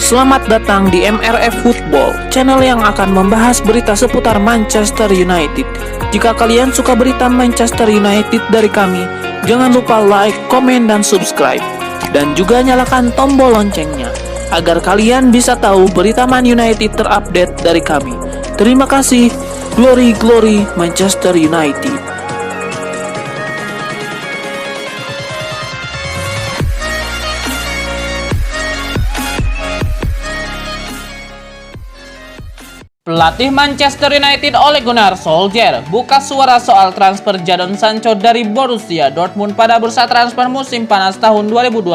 Selamat datang di MRF Football, channel yang akan membahas berita seputar Manchester United. Jika kalian suka berita Manchester United dari kami, jangan lupa like, komen, dan subscribe. Dan juga nyalakan tombol loncengnya, agar kalian bisa tahu berita Man United terupdate dari kami. Terima kasih, Glory Glory Manchester United. Pelatih Manchester United Ole Gunnar Solskjaer buka suara soal transfer Jadon Sancho dari Borussia Dortmund pada bursa transfer musim panas tahun 2021.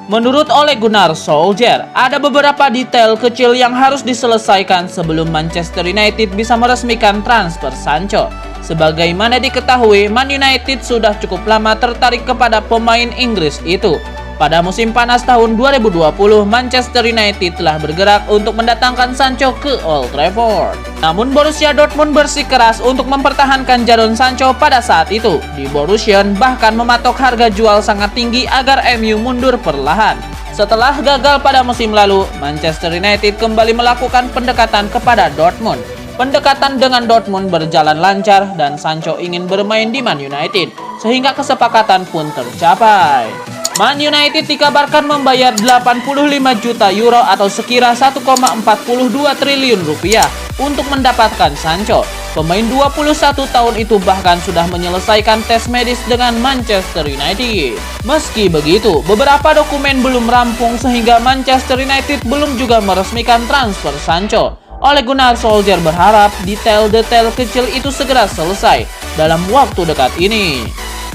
Menurut Ole Gunnar Solskjaer, ada beberapa detail kecil yang harus diselesaikan sebelum Manchester United bisa meresmikan transfer Sancho. Sebagaimana diketahui, Man United sudah cukup lama tertarik kepada pemain Inggris itu. Pada musim panas tahun 2020, Manchester United telah bergerak untuk mendatangkan Sancho ke Old Trafford. Namun Borussia Dortmund bersikeras untuk mempertahankan Jadon Sancho pada saat itu. Di Borussia bahkan mematok harga jual sangat tinggi agar MU mundur perlahan. Setelah gagal pada musim lalu, Manchester United kembali melakukan pendekatan kepada Dortmund. Pendekatan dengan Dortmund berjalan lancar dan Sancho ingin bermain di Man United, sehingga kesepakatan pun tercapai. Man United dikabarkan membayar 85 juta euro atau sekira 1,42 triliun rupiah untuk mendapatkan Sancho. Pemain 21 tahun itu bahkan sudah menyelesaikan tes medis dengan Manchester United. Meski begitu, beberapa dokumen belum rampung sehingga Manchester United belum juga meresmikan transfer Sancho. Ole Gunnar Solskjaer berharap detail-detail kecil itu segera selesai dalam waktu dekat ini.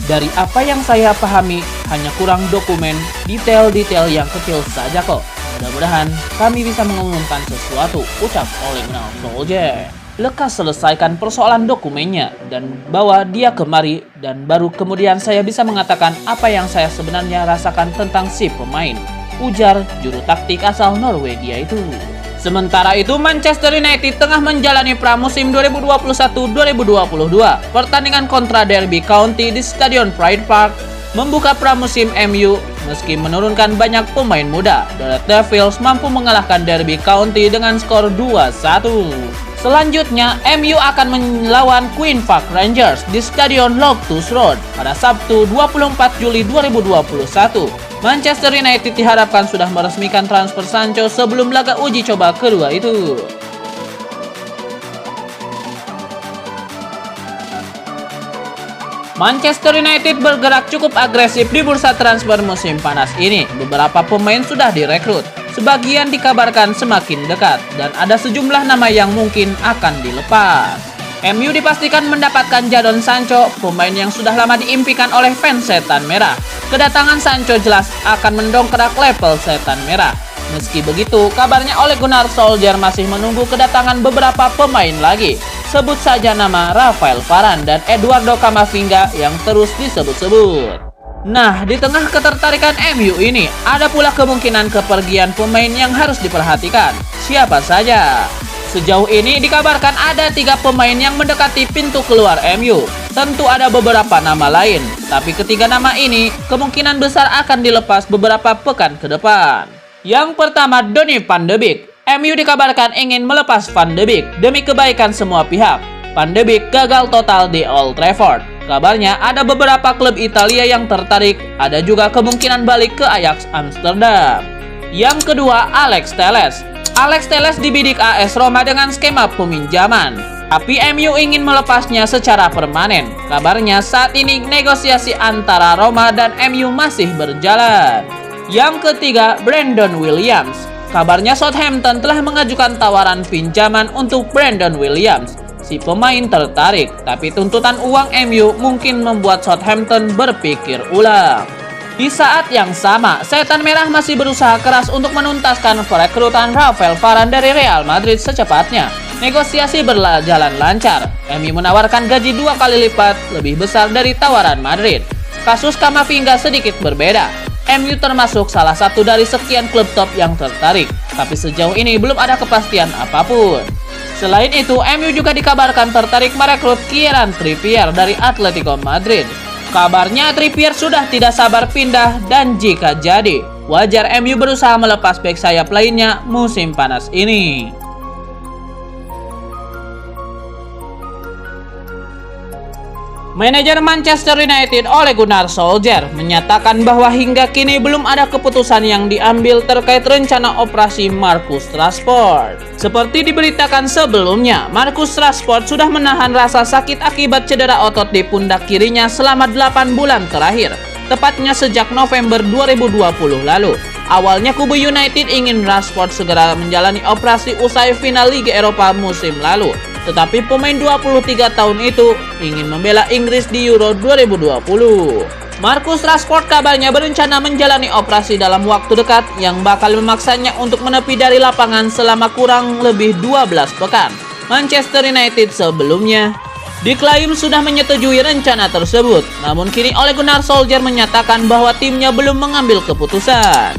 Dari apa yang saya pahami, hanya kurang dokumen, detail-detail yang kecil saja kok. Mudah-mudahan kami bisa mengumumkan sesuatu, ucap Ole Gunnar Solskjaer. Lekas selesaikan persoalan dokumennya dan bawa dia kemari, dan baru kemudian saya bisa mengatakan apa yang saya sebenarnya rasakan tentang si pemain, ujar juru taktik asal Norwegia itu. Sementara itu, Manchester United tengah menjalani pramusim 2021-2022. Pertandingan kontra Derby County di Stadion Pride Park membuka pramusim MU. Meski menurunkan banyak pemain muda, The Red Devils mampu mengalahkan Derby County dengan skor 2-1. Selanjutnya, MU akan melawan Queen Park Rangers di Stadion Loftus Road pada Sabtu 24 Juli 2021. Manchester United diharapkan sudah meresmikan transfer Sancho sebelum laga uji coba kedua itu. Manchester United bergerak cukup agresif di bursa transfer musim panas ini. Beberapa pemain sudah direkrut, sebagian dikabarkan semakin dekat, dan ada sejumlah nama yang mungkin akan dilepas. MU dipastikan mendapatkan Jadon Sancho, pemain yang sudah lama diimpikan oleh fans Setan Merah. Kedatangan Sancho jelas akan mendongkrak level Setan Merah. Meski begitu, kabarnya Ole Gunnar Solskjaer masih menunggu kedatangan beberapa pemain lagi. Sebut saja nama Rafael Varane dan Eduardo Camavinga yang terus disebut-sebut. Nah, di tengah ketertarikan MU ini, ada pula kemungkinan kepergian pemain yang harus diperhatikan. Siapa saja? Sejauh ini dikabarkan ada 3 pemain yang mendekati pintu keluar MU. Tentu ada beberapa nama lain, tapi ketiga nama ini kemungkinan besar akan dilepas beberapa pekan ke depan. Yang pertama, Donny van de Beek. MU dikabarkan ingin melepas Van de Beek demi kebaikan semua pihak. Van de Beek gagal total di Old Trafford. Kabarnya ada beberapa klub Italia yang tertarik, ada juga kemungkinan balik ke Ajax Amsterdam. Yang kedua, Alex Telles. Alex Telles dibidik AS Roma dengan skema peminjaman, tapi MU ingin melepasnya secara permanen. Kabarnya saat ini negosiasi antara Roma dan MU masih berjalan. Yang ketiga, Brandon Williams. Kabarnya Southampton telah mengajukan tawaran pinjaman untuk Brandon Williams. Si pemain tertarik, tapi tuntutan uang MU mungkin membuat Southampton berpikir ulang. Di saat yang sama, Setan Merah masih berusaha keras untuk menuntaskan perekrutan Rafael Varane dari Real Madrid secepatnya. Negosiasi berjalan lancar. MU menawarkan gaji 2 kali lipat lebih besar dari tawaran Madrid. Kasus Camavinga sedikit berbeda. MU termasuk salah satu dari sekian klub top yang tertarik, tapi sejauh ini belum ada kepastian apapun. Selain itu, MU juga dikabarkan tertarik merekrut Kieran Trippier dari Atletico Madrid. Kabarnya Trippier sudah tidak sabar pindah, dan jika jadi, Wajar MU berusaha melepas bek sayap lainnya musim panas ini. Manajer Manchester United Ole Gunnar Solskjaer menyatakan bahwa hingga kini belum ada keputusan yang diambil terkait rencana operasi Marcus Rashford. Seperti diberitakan sebelumnya, Marcus Rashford sudah menahan rasa sakit akibat cedera otot di pundak kirinya selama 8 bulan terakhir, tepatnya sejak November 2020 lalu. Awalnya kubu United ingin Rashford segera menjalani operasi usai final Liga Eropa musim lalu. Tetapi pemain 23 tahun itu ingin membela Inggris di Euro 2020. Marcus Rashford kabarnya berencana menjalani operasi dalam waktu dekat yang bakal memaksanya untuk menepi dari lapangan selama kurang lebih 12 pekan. Manchester United sebelumnya diklaim sudah menyetujui rencana tersebut. Namun kini Ole Gunnar Solskjaer menyatakan bahwa timnya belum mengambil keputusan.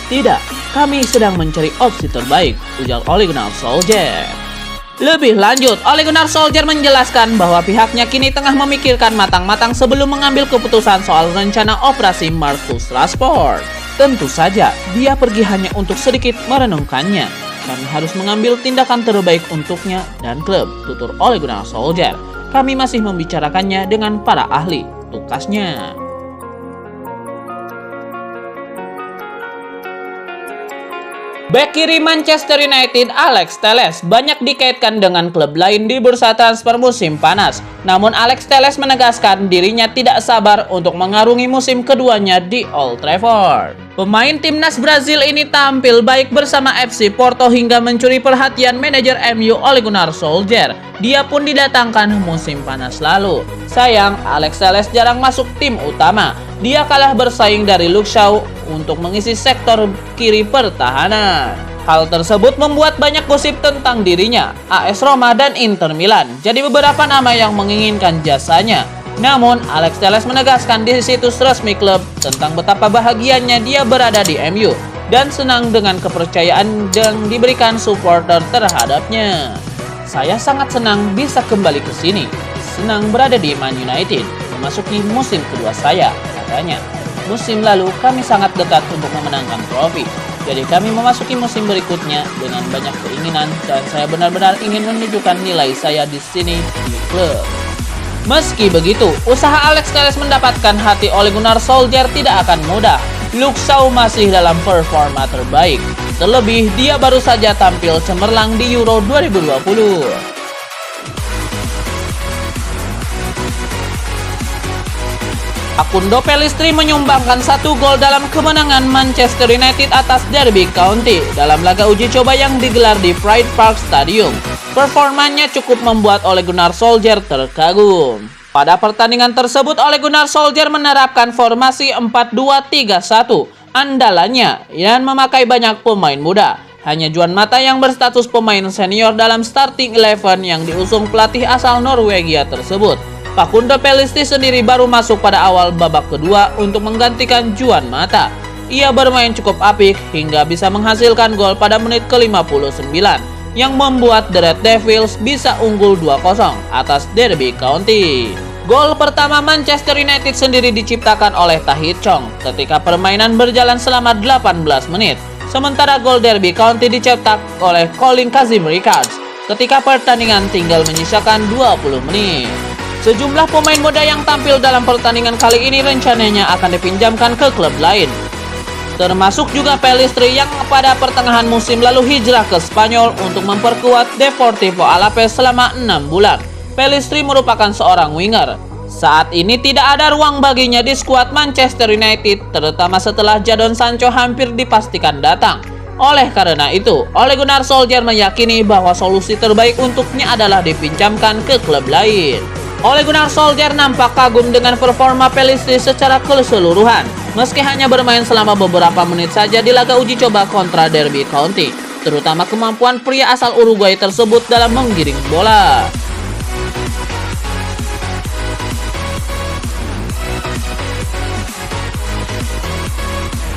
Tidak, kami sedang mencari opsi terbaik, ujar Ole Gunnar Solskjaer. Lebih lanjut, Ole Gunnar Solskjaer menjelaskan bahwa pihaknya kini tengah memikirkan matang-matang sebelum mengambil keputusan soal rencana operasi Marcus Rashford. Tentu saja, dia pergi hanya untuk sedikit merenungkannya. Kami harus mengambil tindakan terbaik untuknya dan klub, tutur Ole Gunnar Solskjaer. Kami masih membicarakannya dengan para ahli, tukasnya. Bek kiri Manchester United Alex Telles banyak dikaitkan dengan klub lain di bursa transfer musim panas. Namun Alex Telles menegaskan dirinya tidak sabar untuk mengarungi musim keduanya di Old Trafford. Pemain timnas Brazil ini tampil baik bersama FC Porto hingga mencuri perhatian manajer MU Ole Gunnar Solskjaer. Dia pun didatangkan musim panas lalu. Sayang, Alex Telles jarang masuk tim utama. Dia kalah bersaing dari Luke Shaw untuk mengisi sektor kiri pertahanan. Hal tersebut membuat banyak gosip tentang dirinya, AS Roma dan Inter Milan. Jadi beberapa nama yang menginginkan jasanya. Namun, Alex Telles menegaskan di situs resmi klub tentang betapa bahagianya dia berada di MU dan senang dengan kepercayaan yang diberikan supporter terhadapnya. Saya sangat senang bisa kembali ke sini. Senang berada di Man United, memasuki musim kedua saya, katanya. Musim lalu kami sangat dekat untuk memenangkan trofi. Jadi kami memasuki musim berikutnya dengan banyak keinginan dan saya benar-benar ingin menunjukkan nilai saya di sini di klub. Meski begitu, usaha Alex Telles mendapatkan hati Ole Gunnar Solskjaer tidak akan mudah. Luke Shaw masih dalam performa terbaik. Terlebih, dia baru saja tampil cemerlang di Euro 2020. Facundo Pellistri menyumbangkan 1 gol dalam kemenangan Manchester United atas Derby County dalam laga uji coba yang digelar di Pride Park Stadium. Performanya cukup membuat Ole Gunnar Solskjaer terkagum. Pada pertandingan tersebut, Ole Gunnar Solskjaer menerapkan formasi 4-2-3-1 andalannya dan memakai banyak pemain muda. Hanya Juan Mata yang berstatus pemain senior dalam starting 11 yang diusung pelatih asal Norwegia tersebut. Facundo Pellistri sendiri baru masuk pada awal babak kedua untuk menggantikan Juan Mata. Ia bermain cukup apik hingga bisa menghasilkan gol pada menit ke-59 yang membuat The Red Devils bisa unggul 2-0 atas Derby County. Gol pertama Manchester United sendiri diciptakan oleh Tahith Chong ketika permainan berjalan selama 18 menit. Sementara gol Derby County dicetak oleh Colin Kazim-Richards ketika pertandingan tinggal menyisakan 20 menit. Sejumlah pemain muda yang tampil dalam pertandingan kali ini rencananya akan dipinjamkan ke klub lain. Termasuk juga Pellistri yang pada pertengahan musim lalu hijrah ke Spanyol untuk memperkuat Deportivo Alaves selama 6 bulan. Pellistri merupakan seorang winger. Saat ini tidak ada ruang baginya di skuad Manchester United, terutama setelah Jadon Sancho hampir dipastikan datang. Oleh karena itu, Ole Gunnar Solskjaer meyakini bahwa solusi terbaik untuknya adalah dipinjamkan ke klub lain. Ole Gunnar Solskjaer nampak kagum dengan performa Pellistri secara keseluruhan, meski hanya bermain selama beberapa menit saja di laga uji coba kontra Derby County, terutama kemampuan pria asal Uruguay tersebut dalam menggiring bola.